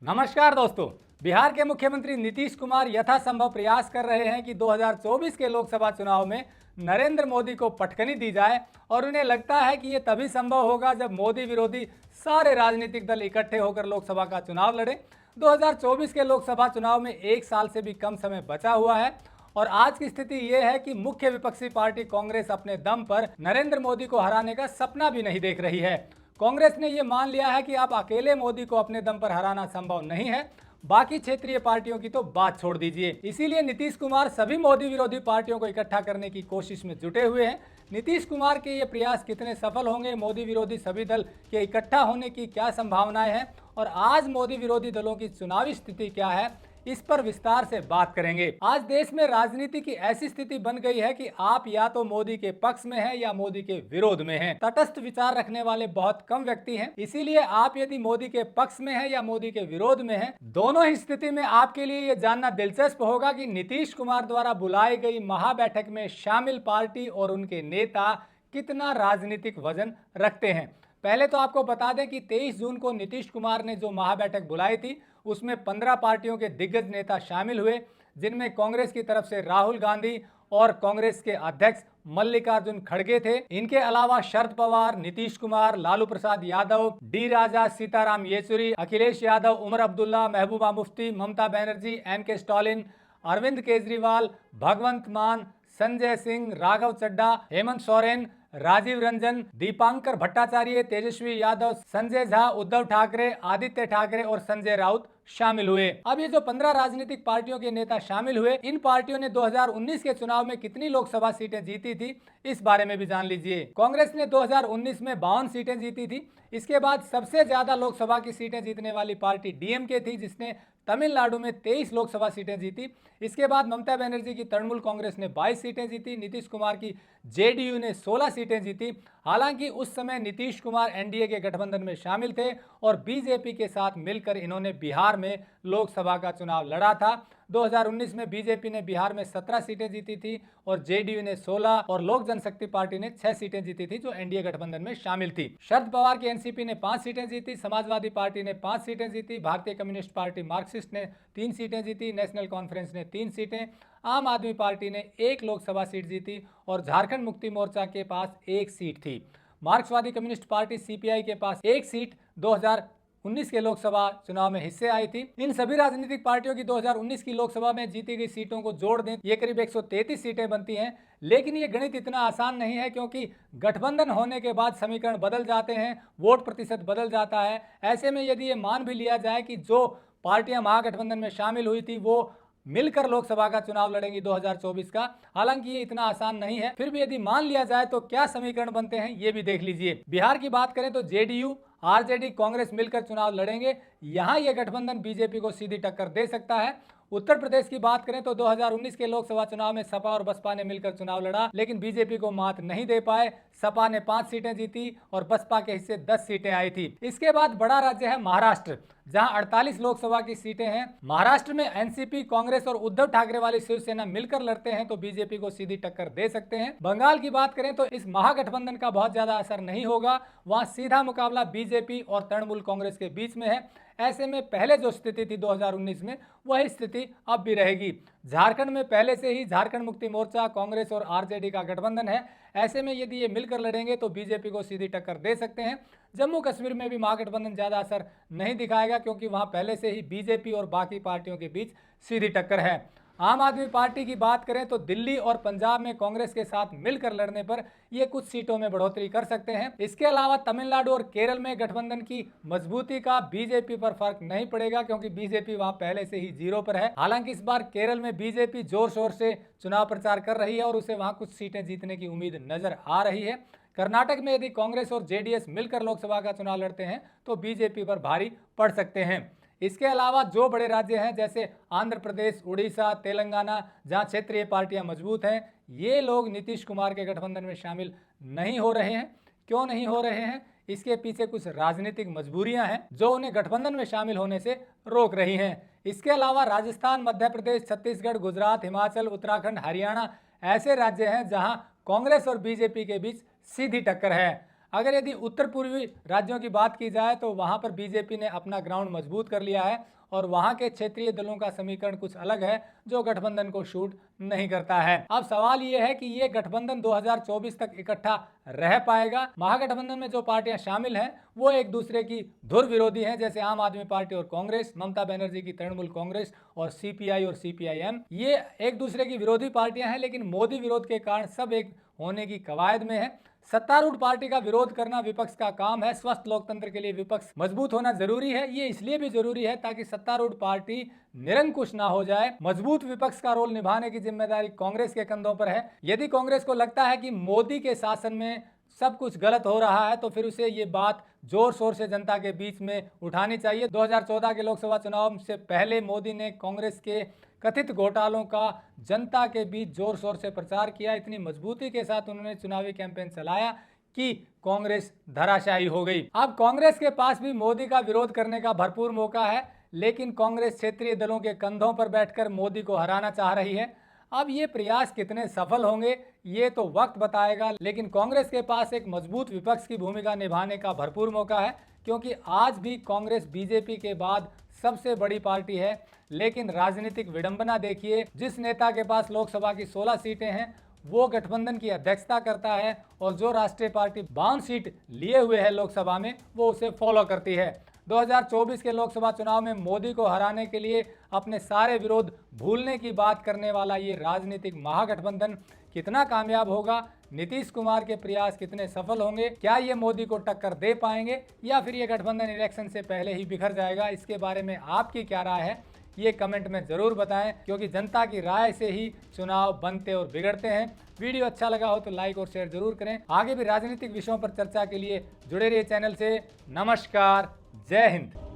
नमस्कार दोस्तों। बिहार के मुख्यमंत्री नीतीश कुमार यथासंभव प्रयास कर रहे हैं कि 2024 के लोकसभा चुनाव में नरेंद्र मोदी को पटकनी दी जाए और उन्हें लगता है कि ये तभी संभव होगा जब मोदी विरोधी सारे राजनीतिक दल इकट्ठे होकर लोकसभा का चुनाव लड़ें। 2024 के लोकसभा चुनाव में एक साल से भी कम समय बचा हुआ है और आज की स्थिति ये है कि मुख्य विपक्षी पार्टी कांग्रेस अपने दम पर नरेंद्र मोदी को हराने का सपना भी नहीं देख रही है। कांग्रेस ने यह मान लिया है कि आप अकेले मोदी को अपने दम पर हराना संभव नहीं है, बाकी क्षेत्रीय पार्टियों की तो बात छोड़ दीजिए। इसीलिए नीतीश कुमार सभी मोदी विरोधी पार्टियों को इकट्ठा करने की कोशिश में जुटे हुए हैं। नीतीश कुमार के ये प्रयास कितने सफल होंगे, मोदी विरोधी सभी दल के इकट्ठा होने की क्या संभावनाएं हैं और आज मोदी विरोधी दलों की चुनावी स्थिति क्या है, इस पर विस्तार से बात करेंगे। आज देश में राजनीति की ऐसी स्थिति बन गई है कि आप या तो मोदी के पक्ष में हैं या मोदी के विरोध में हैं। तटस्थ विचार रखने वाले बहुत कम व्यक्ति हैं। इसीलिए आप यदि मोदी के पक्ष में हैं या मोदी के विरोध में हैं, दोनों ही स्थिति में आपके लिए यह जानना दिलचस्प होगा कि नीतीश कुमार द्वारा बुलाई गई महाबैठक में शामिल पार्टी और उनके नेता कितना राजनीतिक वजन रखते हैं। पहले तो आपको बता दें कि 23 जून को नीतीश कुमार ने जो महाबैठक बुलाई थी उसमें 15 पार्टियों के दिग्गज नेता शामिल हुए, जिनमें कांग्रेस की तरफ से राहुल गांधी और कांग्रेस के अध्यक्ष मल्लिकार्जुन खड़गे थे। इनके अलावा शरद पवार, नीतीश कुमार, लालू प्रसाद यादव, डी राजा, सीताराम येचुरी, अखिलेश यादव, उमर अब्दुल्ला, महबूबा मुफ्ती, ममता बनर्जी, के स्टालिन, अरविंद केजरीवाल, भगवंत मान, संजय सिंह, राघव चड्ढा, हेमंत सोरेन, राजीव रंजन, दीपांकर भट्टाचार्य, तेजस्वी यादव, संजय झा, उद्धव ठाकरे, आदित्य ठाकरे और संजय राउत शामिल हुए। अब ये जो 15 राजनीतिक पार्टियों के नेता शामिल हुए, इन पार्टियों ने 2019 के चुनाव में कितनी लोकसभा सीटें जीती थी, इस बारे में भी जान लीजिए। कांग्रेस ने 2019 में 52 सीटें जीती थी। इसके बाद सबसे ज्यादा लोकसभा की सीटें जीतने वाली पार्टी डीएमके थी, जिसने तमिलनाडु में 23 लोकसभा सीटें जीती। इसके बाद ममता बनर्जी की तृणमूल कांग्रेस ने 22 सीटें जीती। नीतीश कुमार की जेडीयू ने 16 सीटें जीती। हालांकि उस समय नीतीश कुमार एनडीए के गठबंधन में शामिल थे और बीजेपी के साथ मिलकर इन्होंने बिहार में लोकसभा का चुनाव लड़ा था। 2019 में बीजेपी ने बिहार में 17 सीटें जीती थी और जेडीयू ने 16 और लोक जनशक्ति पार्टी ने 6 सीटें जीती थी, जो एनडीए गठबंधन में शामिल थी। शरद पवार की एनसीपी ने 5 सीटें जीती, समाजवादी पार्टी ने 5 सीटें जीती, भारतीय कम्युनिस्ट पार्टी मार्क्सिस्ट ने 3 सीटें जीती, नेशनल कॉन्फ्रेंस ने 3 सीटें, आम आदमी पार्टी ने 1 लोकसभा सीट जीती और झारखंड मुक्ति मोर्चा के पास 1 सीट थी। मार्क्सवादी कम्युनिस्ट पार्टी सीपीआई के पास 1 सीट 2019 के लोकसभा चुनाव में हिस्से आई थी। इन सभी राजनीतिक पार्टियों की 2019 की लोकसभा में जीती गई सीटों को जोड़ दें, ये करीब 133 सीटें बनती हैं। लेकिन ये गणित इतना आसान नहीं है, क्योंकि गठबंधन होने के बाद समीकरण बदल जाते हैं, वोट प्रतिशत बदल जाता है। ऐसे में यदि ये मान भी लिया जाए कि जो पार्टियां महागठबंधन में शामिल हुई थी वो मिलकर लोकसभा का चुनाव लड़ेंगी 2024 का, हालांकि ये इतना आसान नहीं है, फिर भी यदि मान लिया जाए तो क्या समीकरण बनते हैं ये भी देख लीजिए। बिहार की बात करें तो जेडीयू, आरजेडी, कांग्रेस मिलकर चुनाव लड़ेंगे। यहां यह गठबंधन बीजेपी को सीधी टक्कर दे सकता है। उत्तर प्रदेश की बात करें तो 2019 के लोकसभा चुनाव में सपा और बसपा ने मिलकर चुनाव लड़ा, लेकिन बीजेपी को मात नहीं दे पाए। सपा ने 5 सीटें जीती और बसपा के हिस्से 10 सीटें आई थी। इसके बाद बड़ा राज्य है महाराष्ट्र, जहां 48 लोकसभा की सीटें हैं। महाराष्ट्र में एनसीपी, कांग्रेस और उद्धव ठाकरे वाली शिवसेना मिलकर लड़ते हैं तो बीजेपी को सीधी टक्कर दे सकते हैं। बंगाल की बात करें तो इस महागठबंधन का बहुत ज्यादा असर नहीं होगा, वहां सीधा मुकाबला बीजेपी और तृणमूल कांग्रेस के बीच में है। ऐसे में पहले जो स्थिति थी 2019 में, वही स्थिति अब भी रहेगी। झारखंड में पहले से ही झारखंड मुक्ति मोर्चा, कांग्रेस और आरजेडी का गठबंधन है। ऐसे में यदि ये मिलकर लड़ेंगे तो बीजेपी को सीधी टक्कर दे सकते हैं। जम्मू कश्मीर में भी महागठबंधन ज्यादा असर नहीं दिखाएगा, क्योंकि वहां पहले से ही बीजेपी और बाकी पार्टियों के बीच सीधी टक्कर है। आम आदमी पार्टी की बात करें तो दिल्ली और पंजाब में कांग्रेस के साथ मिलकर लड़ने पर ये कुछ सीटों में बढ़ोतरी कर सकते हैं। इसके अलावा तमिलनाडु और केरल में गठबंधन की मजबूती का बीजेपी पर फर्क नहीं पड़ेगा, क्योंकि बीजेपी वहां पहले से ही 0 पर है। हालांकि इस बार केरल में बीजेपी जोर शोर से चुनाव प्रचार कर रही है और उसे वहां कुछ सीटें जीतने की उम्मीद नजर आ रही है। कर्नाटक में यदि कांग्रेस और जेडीएस मिलकर लोकसभा का चुनाव लड़ते हैं तो बीजेपी पर भारी पड़ सकते हैं। इसके अलावा जो बड़े राज्य हैं जैसे आंध्र प्रदेश, उड़ीसा, तेलंगाना, जहां क्षेत्रीय पार्टियां मजबूत हैं, ये लोग नीतीश कुमार के गठबंधन में शामिल नहीं हो रहे हैं। क्यों नहीं हो रहे हैं? इसके पीछे कुछ राजनीतिक मजबूरियां हैं जो उन्हें गठबंधन में शामिल होने से रोक रही हैं। इसके अलावा राजस्थान, मध्य प्रदेश, छत्तीसगढ़, गुजरात, हिमाचल, उत्तराखंड, हरियाणा ऐसे राज्य हैं जहां कांग्रेस और बीजेपी के बीच सीधी टक्कर है। अगर यदि उत्तर पूर्वी राज्यों की बात की जाए तो वहां पर बीजेपी ने अपना ग्राउंड मजबूत कर लिया है और वहां के क्षेत्रीय दलों का समीकरण कुछ अलग है जो गठबंधन को शूट नहीं करता है। अब सवाल यह है कि ये गठबंधन 2024 तक इकट्ठा रह पाएगा। महागठबंधन में जो पार्टियां शामिल हैं वो एक दूसरे की धुर विरोधी हैं, जैसे आम आदमी पार्टी और कांग्रेस, ममता बनर्जी की तृणमूल कांग्रेस और सीपीआई और सीपीआईएम, ये एक दूसरे की विरोधी पार्टियां हैं, लेकिन मोदी विरोध के कारण सब एक होने की कवायद में है। सत्तारूढ़ पार्टी का विरोध करना विपक्ष का काम है। स्वस्थ लोकतंत्र के लिए विपक्ष मजबूत होना जरूरी है। ये इसलिए भी जरूरी है ताकि सत्तारूढ़ पार्टी निरंकुश ना हो जाए। मजबूत विपक्ष का रोल निभाने की जिम्मेदारी कांग्रेस के कंधों पर है। यदि कांग्रेस को लगता है कि मोदी के शासन में सब कुछ गलत हो रहा है तो फिर उसे ये बात जोर शोर से जनता के बीच में उठानी चाहिए। 2014 के लोकसभा चुनाव से पहले मोदी ने कांग्रेस के कथित घोटालों का जनता के बीच जोर शोर से प्रचार किया। इतनी मजबूती के साथ उन्होंने चुनावी कैंपेन चलाया कि कांग्रेस धराशायी हो गई। अब कांग्रेस के पास भी मोदी का विरोध करने का भरपूर मौका है, लेकिन कांग्रेस क्षेत्रीय दलों के कंधों पर बैठकर मोदी को हराना चाह रही है। अब ये प्रयास कितने सफल होंगे ये तो वक्त बताएगा, लेकिन कांग्रेस के पास एक मजबूत विपक्ष की भूमिका निभाने का भरपूर मौका है, क्योंकि आज भी कांग्रेस बीजेपी के बाद सबसे बड़ी पार्टी है। लेकिन राजनीतिक विडंबना देखिए, जिस नेता के पास लोकसभा की 16 सीटें हैं वो गठबंधन की अध्यक्षता करता है और जो राष्ट्रीय पार्टी 52 सीट लिए हुए है लोकसभा में वो उसे फॉलो करती है। 2024 के लोकसभा चुनाव में मोदी को हराने के लिए अपने सारे विरोध भूलने की बात करने वाला ये राजनीतिक महागठबंधन कितना कामयाब होगा, नीतीश कुमार के प्रयास कितने सफल होंगे, क्या ये मोदी को टक्कर दे पाएंगे या फिर ये गठबंधन इलेक्शन से पहले ही बिखर जाएगा, इसके बारे में आपकी क्या राय है ये कमेंट में ज़रूर बताएं, क्योंकि जनता की राय से ही चुनाव बनते और बिगड़ते हैं। वीडियो अच्छा लगा हो तो लाइक और शेयर जरूर करें। आगे भी राजनीतिक विषयों पर चर्चा के लिए जुड़े रहिए चैनल से। नमस्कार, जय हिंद।